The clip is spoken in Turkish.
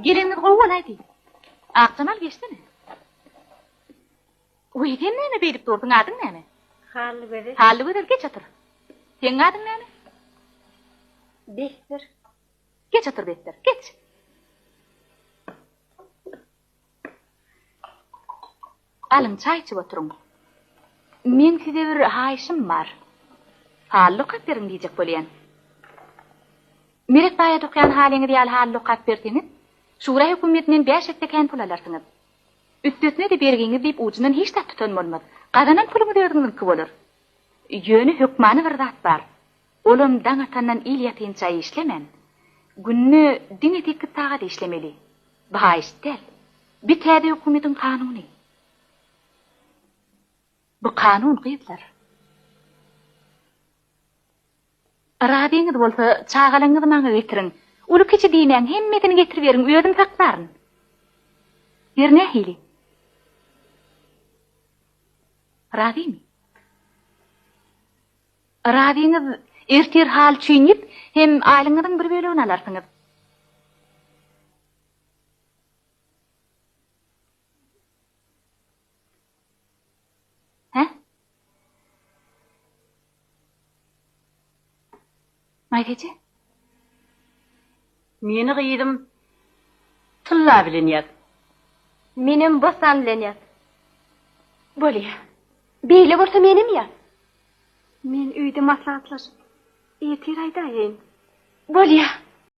Gelini qo'yib Aqchamal geçdimi? Uyden neni berip durdun, adın neni? Hallı beri. Hallı beri, geç otur. Senin adın neni? Bektir. Geç otur Bektir, geç. Alın çay içip oturun. Men size bir hayışım var. Hallı kapverin diyecek bolýan. Merek baýa dokyan halini diýal hally kap berdiňiz. Şura hökümetinden 5 etken pul alarsınız. Üstüne de bergiňiz diýip ucundan hiç tat tutanmaz. Qadanan pulumy berdiňiz ki bolar. Ýöne hökmany bir zat bar. Olam daň atandan il ýatynça işlemen. Günni din etekki tagat işlemeli. Baha iştel. Bir täze hökümetiň kanuny. Bu kanun gyýdlar. Radiňiz bolsa çağalaňyzy maňa getirin. Uly kiçi diýmän hemmetini getirip beriň, özüm saklaryn. Ýerne hili. Radimi. Radiňiz ertir hal çüýnip, hem aýlyňyzyň bir bölegini alarsyňyz. Maýdejä? Meni gyýdym. Tylla bilen ýat. Menim bosan bilen ýat. Bolýa. Beýle bolsa menim ýat. Men öýde maslahatlaşyp, ertir aýdaýyn. Bolýa.